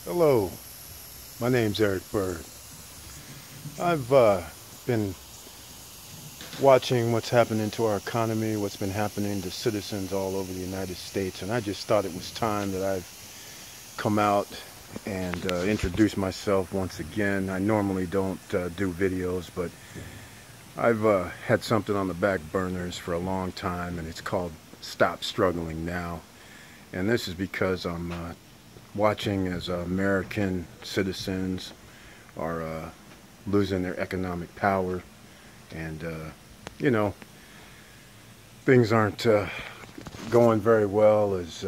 Hello, my name's Eric Bird. I've been watching what's happening to our economy, what's been happening to citizens all over the United States, and I just thought it was time that I've come out and introduce myself once again. I normally don't do videos, but I've had something on the back burners for a long time, and it's called Stop Struggling Now. And this is because I'm watching as American citizens are losing their economic power, and you know, things aren't going very well as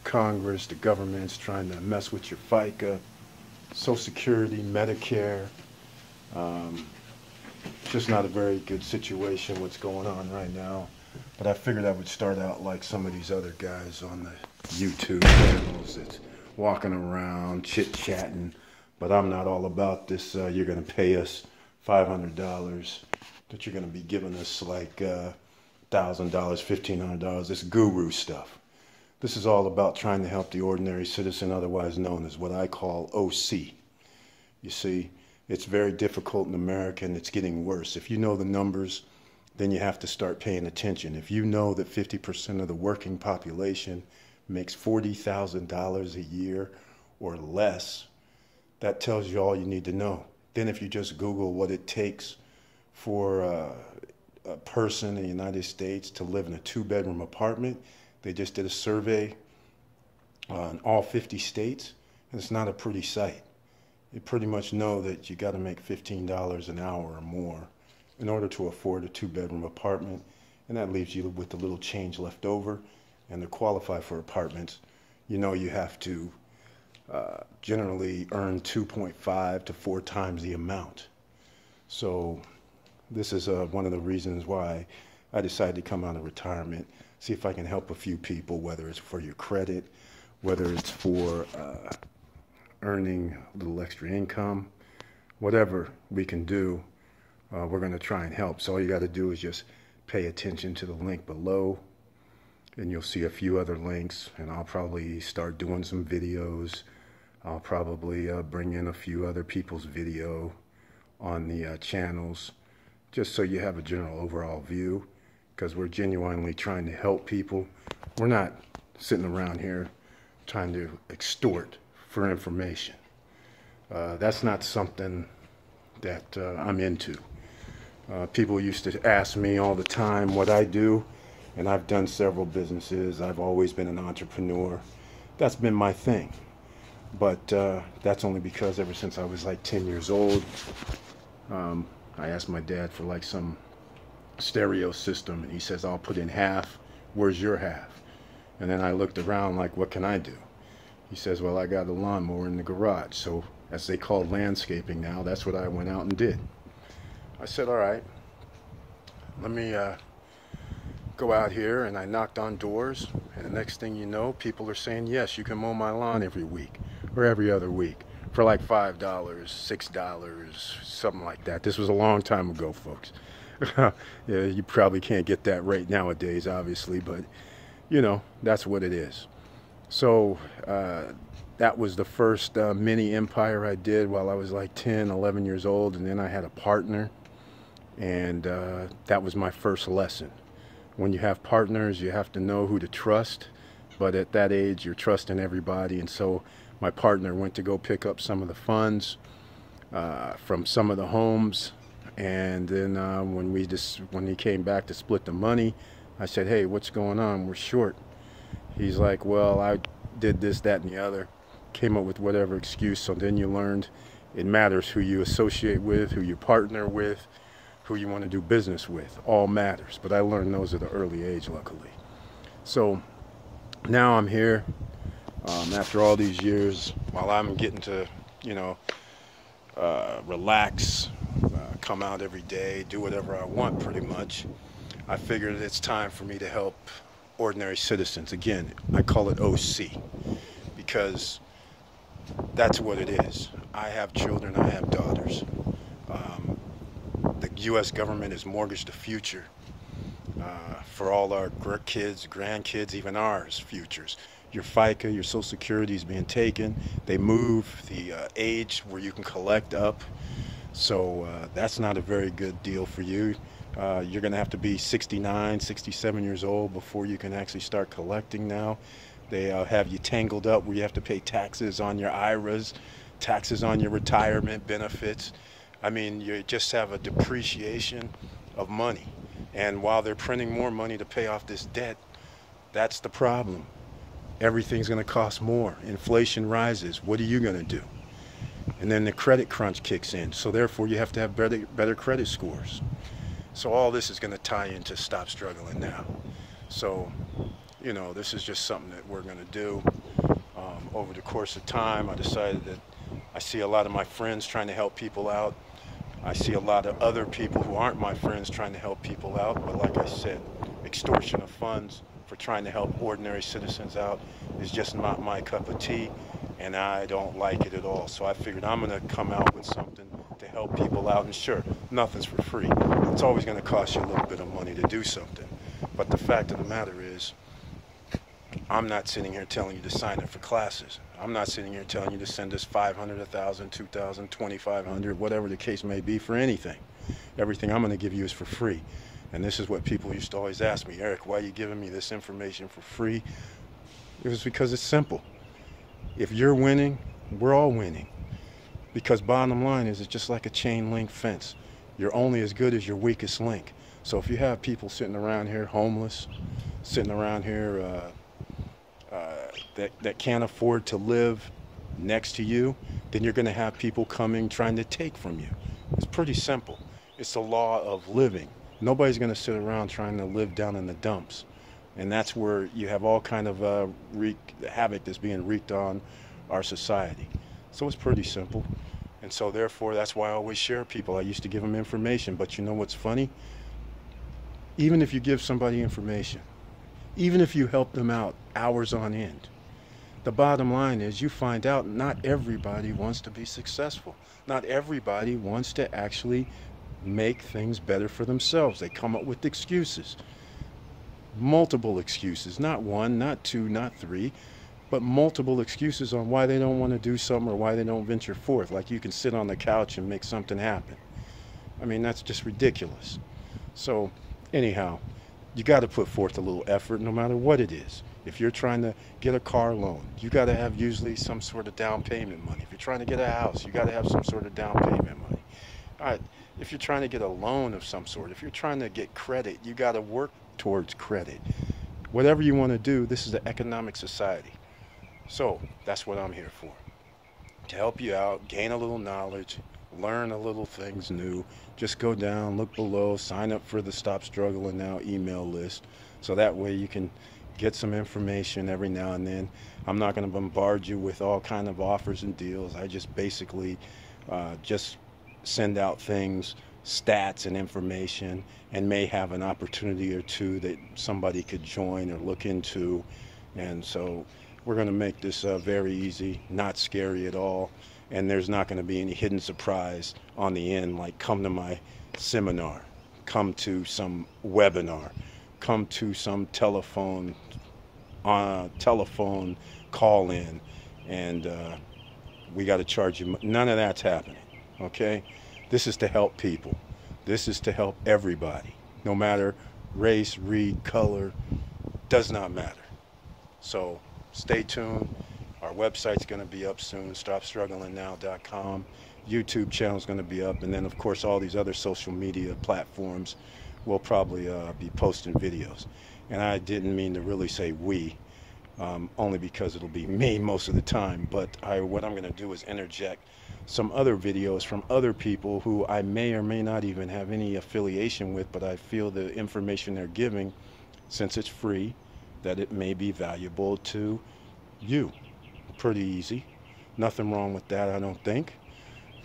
Congress, the government's trying to mess with your FICA, Social Security, Medicare. Just not a very good situation what's going on right now. But I figured I would start out like some of these other guys on the YouTube channels that's walking around chit-chatting. But I'm not all about this. You're going to pay us $500, that you're going to be giving us like $1,000, $1,500. This guru stuff. This is all about trying to help the ordinary citizen, otherwise known as what I call OC. You see, it's very difficult in America, and it's getting worse. If you know the numbers, then you have to start paying attention. If you know that 50% of the working population makes $40,000 a year or less, that tells you all you need to know. Then if you just Google what it takes for a person in the United States to live in a 2-bedroom apartment, they just did a survey in all 50 states, and it's not a pretty sight. You pretty much know that you got to make $15 an hour or more in order to afford a 2-bedroom apartment, and that leaves you with a little change left over. And to qualify for apartments, you know, you have to generally earn 2.5 to 4 times the amount. So this is one of the reasons why I decided to come out of retirement, see if I can help a few people, whether it's for your credit, whether it's for earning a little extra income, whatever we can do. We're going to try and help. So all you got to do is just pay attention to the link below, and you'll see a few other links, and I'll probably start doing some videos. I'll probably bring in a few other people's video on the channels, just so you have a general overall view, because we're genuinely trying to help people. We're not sitting around here trying to extort for information. That's not something that I'm into. People used to ask me all the time what I do, and I've done several businesses. I've always been an entrepreneur. That's been my thing. But that's only because ever since I was like 10 years old, I asked my dad for like some stereo system, and he says, I'll put in half. Where's your half? And then I looked around like, what can I do? He says, well, I got a lawnmower in the garage. So as they call landscaping now, that's what I went out and did. I said, all right, let me go out here, and I knocked on doors, and the next thing you know, people are saying, yes, you can mow my lawn every week or every other week for like $5, $6, something like that. This was a long time ago, folks. Yeah, you probably can't get that rate nowadays, obviously, but you know, that's what it is. So that was the first mini empire I did while I was like 10, 11 years old, and then I had a partner, and that was my first lesson. When you have partners, you have to know who to trust, but at that age, you're trusting everybody. And so my partner went to go pick up some of the funds from some of the homes, and then when he came back to split the money, I said, hey, what's going on? We're short. He's like, well, I did this, that, and the other. Came up with whatever excuse. So then you learned it matters who you associate with, who you partner with, who you want to do business with. All matters. But I learned those at an early age, luckily. So now I'm here after all these years, while I'm getting to, you know, relax, come out every day, do whatever I want pretty much. I figured it's time for me to help ordinary citizens. Again, I call it OC because that's what it is. I have children, I have daughters. The U.S. government has mortgaged the future for all our kids, grandkids, even ours futures. your FICA, your Social Security is being taken. They move the age where you can collect up. So that's not a very good deal for you. You're going to have to be 69, 67 years old before you can actually start collecting now. They have you tangled up where you have to pay taxes on your IRAs, taxes on your retirement benefits. I mean, you just have a depreciation of money. And while they're printing more money to pay off this debt, that's the problem. Everything's going to cost more. Inflation rises. What are you going to do? And then the credit crunch kicks in. So therefore, you have to have better credit scores. So all this is going to tie into Stop Struggling Now. So, you know, this is just something that we're going to do. Over the course of time, I decided that I see a lot of my friends trying to help people out. I see a lot of other people who aren't my friends trying to help people out. But like I said, extortion of funds for trying to help ordinary citizens out is just not my cup of tea, and I don't like it at all. So I figured I'm going to come out with something to help people out. And sure, nothing's for free. It's always going to cost you a little bit of money to do something. But the fact of the matter is, I'm not sitting here telling you to sign up for classes. I'm not sitting here telling you to send us 500, 1,000, 2,000, 2,500, whatever the case may be for anything. Everything I'm going to give you is for free. And this is what people used to always ask me, Eric, why are you giving me this information for free? It was because it's simple. If you're winning, we're all winning. Because bottom line is, it's just like a chain link fence. You're only as good as your weakest link. So if you have people sitting around here homeless, sitting around here that can't afford to live next to you, then you're going to have people coming trying to take from you. It's pretty simple. It's the law of living. Nobody's going to sit around trying to live down in the dumps. And that's where you have all kind of havoc that's being wreaked on our society. So it's pretty simple. And so therefore, that's why I always share people. I used to give them information. But you know what's funny? Even if you give somebody information, even if you help them out hours on end, the bottom line is you find out not everybody wants to be successful. Not everybody wants to actually make things better for themselves. They come up with excuses. Multiple excuses. Not one, not two, not three, but multiple excuses on why they don't want to do something or why they don't venture forth. Like you can sit on the couch and make something happen. I mean, that's just ridiculous. So anyhow, you got to put forth a little effort no matter what it is. If you're trying to get a car loan, you got to have usually some sort of down payment money. If you're trying to get a house, you got to have some sort of down payment money. All right, if you're trying to get a loan of some sort, if you're trying to get credit, you got to work towards credit. Whatever you want to do, this is the economic society. So that's what I'm here for. To help you out, gain a little knowledge, learn a little things new. Just go down, look below, sign up for the Stop Struggling Now email list. So that way you can get some information every now and then. I'm not going to bombard you with all kind of offers and deals. I just basically just send out things, stats and information, and may have an opportunity or two that somebody could join or look into. And so we're going to make this very easy, not scary at all. And there's not going to be any hidden surprise on the end, like come to my seminar, come to some webinar, come to some telephone call in, and we got to charge you. None of that's happening. Okay, this is to help people. This is to help everybody, no matter race, creed, color, does not matter. So stay tuned. Our website's going to be up soon, stopstrugglingnow.com. YouTube channel's going to be up, and then of course all these other social media platforms will probably be posting videos. And I didn't mean to really say we, only because it'll be me most of the time, but what I'm going to do is interject some other videos from other people who I may or may not even have any affiliation with, but I feel the information they're giving, since it's free, that it may be valuable to you. Pretty easy. Nothing wrong with that, I don't think.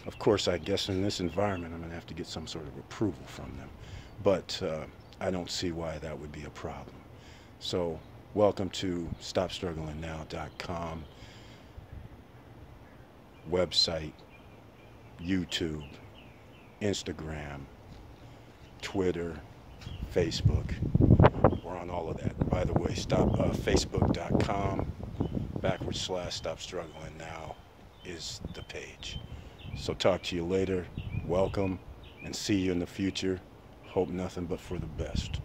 Of course, I guess in this environment, I'm going to have to get some sort of approval from them. But I don't see why that would be a problem. So, welcome to stopstrugglingnow.com, website, YouTube, Instagram, Twitter, Facebook. We're on all of that. By the way, Facebook.com / stop struggling now is the page. So talk to you later. Welcome and see you in the future. Hope nothing but for the best.